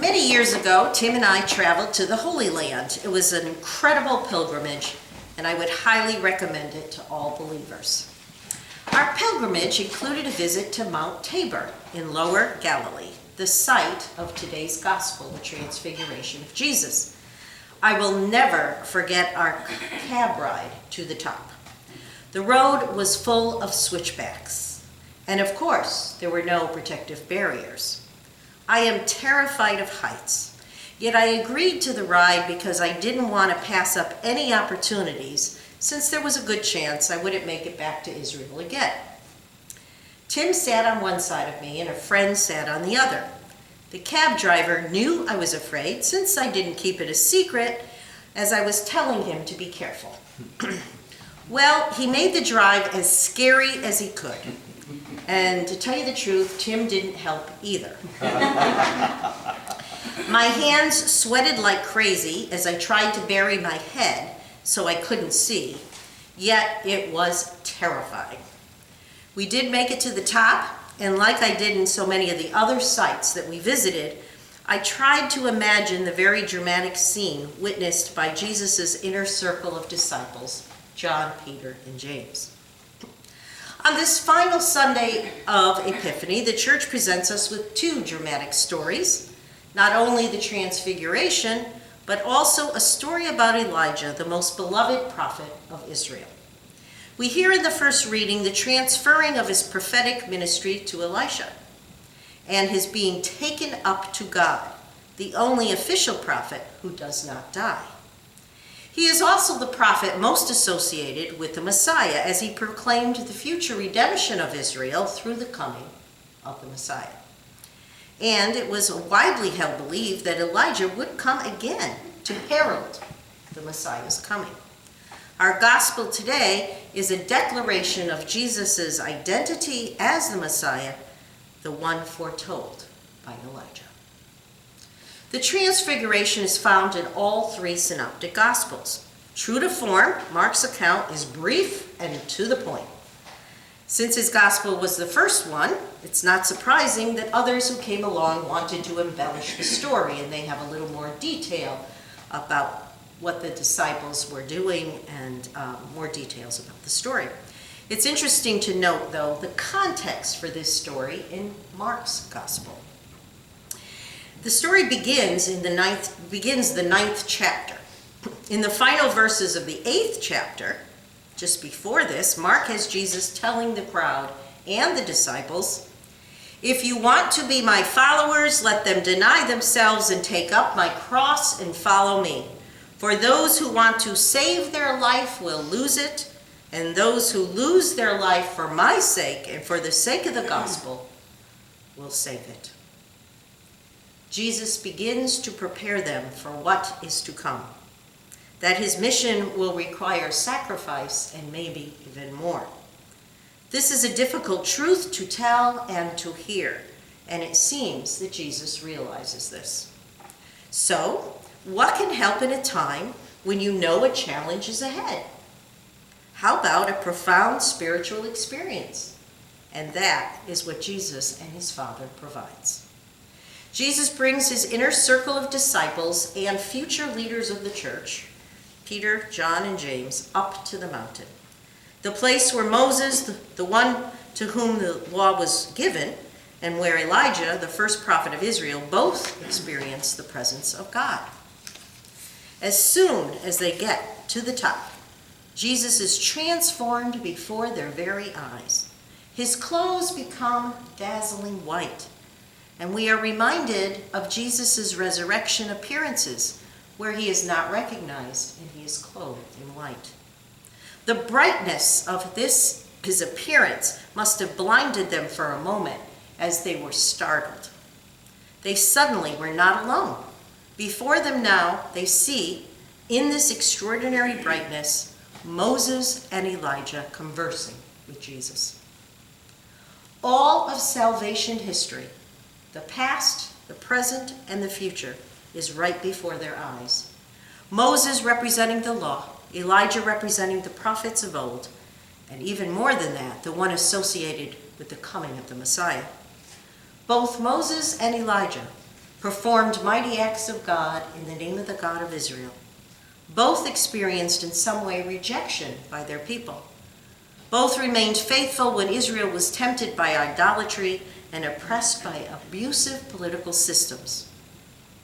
Many years ago, Tim and I traveled to the Holy Land. It was an incredible pilgrimage, and I would highly recommend it to all believers. Our pilgrimage included a visit to Mount Tabor in Lower Galilee, the site of today's gospel, the Transfiguration of Jesus. I will never forget our cab ride to the top. The road was full of switchbacks, and of course, there were no protective barriers. I am terrified of heights, yet I agreed to the ride because I didn't want to pass up any opportunities, since there was a good chance I wouldn't make it back to Israel again. Tim sat on one side of me and a friend sat on the other. The cab driver knew I was afraid, since I didn't keep it a secret, as I was telling him to be careful. Well, he made the drive as scary as he could. And to tell you the truth, Tim didn't help either. My hands sweated like crazy as I tried to bury my head so I couldn't see, yet it was terrifying. We did make it to the top, and like I did in so many of the other sites that we visited, I tried to imagine the very dramatic scene witnessed by Jesus' inner circle of disciples, John, Peter, and James. On this final Sunday of Epiphany, the church presents us with two dramatic stories, not only the Transfiguration, but also a story about Elijah, the most beloved prophet of Israel. We hear in the first reading the transferring of his prophetic ministry to Elisha, and his being taken up to God, the only official prophet who does not die. He is also the prophet most associated with the Messiah, as he proclaimed the future redemption of Israel through the coming of the Messiah. And it was widely held belief that Elijah would come again to herald the Messiah's coming. Our gospel today is a declaration of Jesus' identity as the Messiah, the one foretold by Elijah. The Transfiguration is found in all three synoptic gospels. True to form, Mark's account is brief and to the point. Since his gospel was the first one, it's not surprising that others who came along wanted to embellish the story, and they have a little more detail about what the disciples were doing and more details about the story. It's interesting to note, though, the context for this story in Mark's gospel. The story begins the ninth chapter. In the final verses of the 8th chapter, just before this, Mark has Jesus telling the crowd and the disciples, "If you want to be my followers, let them deny themselves and take up my cross and follow me. For those who want to save their life will lose it, and those who lose their life for my sake and for the sake of the gospel will save it." Jesus begins to prepare them for what is to come, that his mission will require sacrifice and maybe even more. This is a difficult truth to tell and to hear, and it seems that Jesus realizes this. So, what can help in a time when you know a challenge is ahead? How about a profound spiritual experience? And that is what Jesus and his Father provides. Jesus brings his inner circle of disciples and future leaders of the church, Peter, John, and James, up to the mountain, the place where Moses, the one to whom the law was given, and where Elijah, the first prophet of Israel, both experienced the presence of God. As soon as they get to the top, Jesus is transformed before their very eyes. His clothes become dazzling white, and we are reminded of Jesus' resurrection appearances, where he is not recognized and he is clothed in white. The brightness of his appearance must have blinded them for a moment as they were startled. They suddenly were not alone. Before them now, they see, in this extraordinary brightness, Moses and Elijah conversing with Jesus. All of salvation history, the past, the present, and the future, is right before their eyes. Moses representing the law, Elijah representing the prophets of old, and even more than that, the one associated with the coming of the Messiah. Both Moses and Elijah performed mighty acts of God in the name of the God of Israel. Both experienced in some way rejection by their people. Both remained faithful when Israel was tempted by idolatry and oppressed by abusive political systems.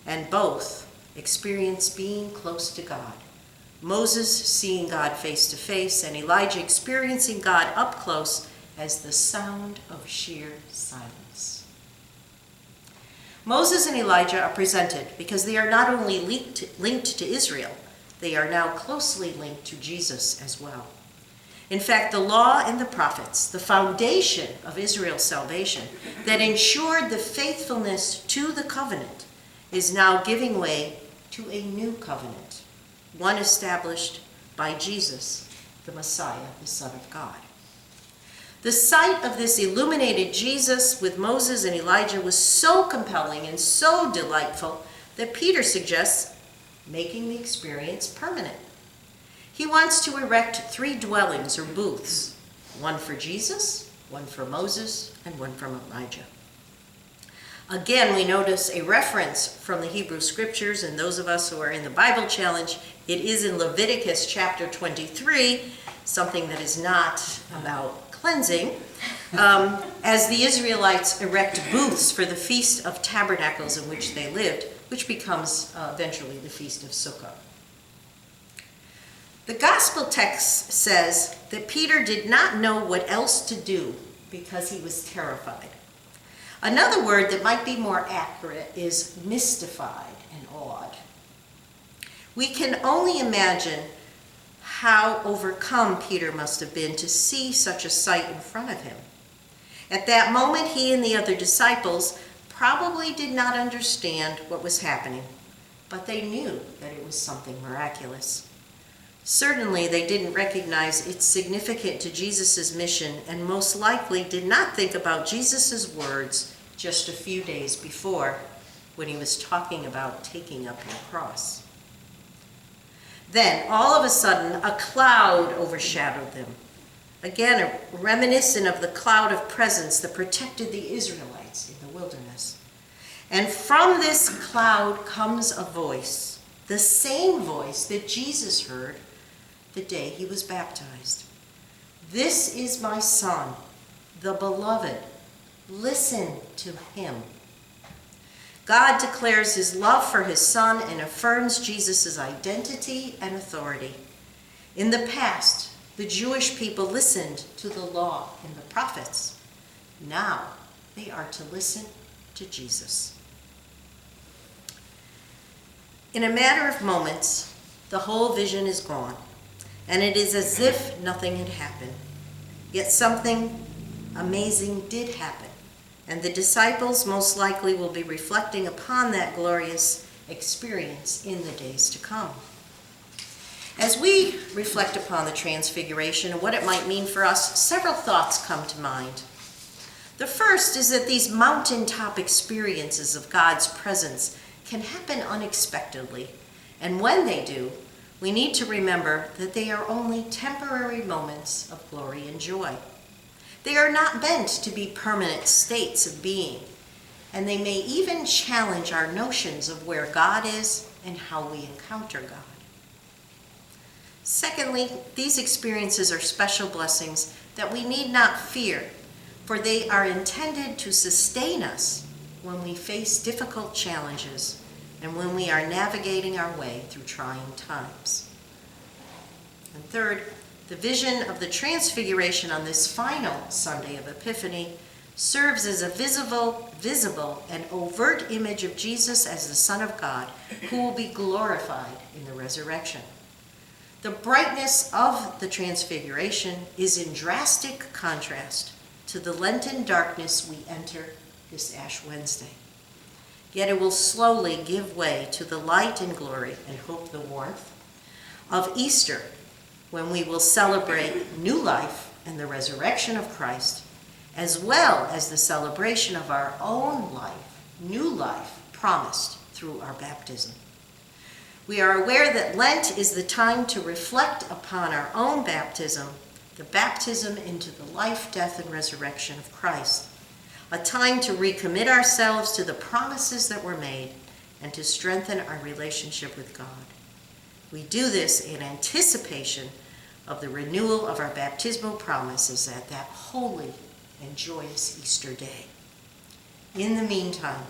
And both experienced being close to God. Moses seeing God face to face, and Elijah experiencing God up close as the sound of sheer silence. Moses and Elijah are presented because they are not only linked to Israel, they are now closely linked to Jesus as well. In fact, the law and the prophets, the foundation of Israel's salvation that ensured the faithfulness to the covenant, is now giving way to a new covenant, one established by Jesus, the Messiah, the Son of God. The sight of this illuminated Jesus with Moses and Elijah was so compelling and so delightful that Peter suggests making the experience permanent. He wants to erect 3 dwellings or booths, one for Jesus, one for Moses, and one for Elijah. Again, we notice a reference from the Hebrew Scriptures, and those of us who are in the Bible Challenge, it is in Leviticus chapter 23, something that is not about cleansing, as the Israelites erect booths for the Feast of Tabernacles in which they lived, which becomes eventually the Feast of Sukkot. The Gospel text says that Peter did not know what else to do because he was terrified. Another word that might be more accurate is mystified and awed. We can only imagine how overcome Peter must have been to see such a sight in front of him. At that moment, he and the other disciples probably did not understand what was happening, but they knew that it was something miraculous. Certainly, they didn't recognize its significance to Jesus' mission, and most likely did not think about Jesus' words just a few days before when he was talking about taking up his cross. Then, all of a sudden, a cloud overshadowed them. Again, reminiscent of the cloud of presence that protected the Israelites in the wilderness. And from this cloud comes a voice, the same voice that Jesus heard the day he was baptized. "This is my Son, the beloved. Listen to him." God declares his love for his Son and affirms Jesus' identity and authority. In the past, the Jewish people listened to the law and the prophets. Now they are to listen to Jesus. In a matter of moments, the whole vision is gone, and it is as if nothing had happened. Yet something amazing did happen, and the disciples most likely will be reflecting upon that glorious experience in the days to come. As we reflect upon the Transfiguration and what it might mean for us, several thoughts come to mind. The first is that these mountaintop experiences of God's presence can happen unexpectedly, and when they do, we need to remember that they are only temporary moments of glory and joy. They are not meant to be permanent states of being, and they may even challenge our notions of where God is and how we encounter God. Secondly, these experiences are special blessings that we need not fear, for they are intended to sustain us when we face difficult challenges and when we are navigating our way through trying times. And third, the vision of the Transfiguration on this final Sunday of Epiphany serves as a visible and overt image of Jesus as the Son of God, who will be glorified in the resurrection. The brightness of the Transfiguration is in drastic contrast to the Lenten darkness we enter this Ash Wednesday. Yet it will slowly give way to the light and glory and hope the warmth of Easter, when we will celebrate new life and the resurrection of Christ, as well as the celebration of our own life, new life promised through our baptism. We are aware that Lent is the time to reflect upon our own baptism, the baptism into the life, death, and resurrection of Christ, a time to recommit ourselves to the promises that were made and to strengthen our relationship with God. We do this in anticipation of the renewal of our baptismal promises at that holy and joyous Easter day. In the meantime,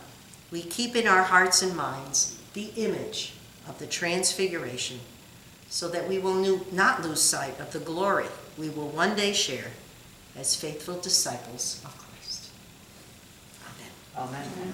we keep in our hearts and minds the image of the Transfiguration, so that we will not lose sight of the glory we will one day share as faithful disciples of Christ. Amen. Amen.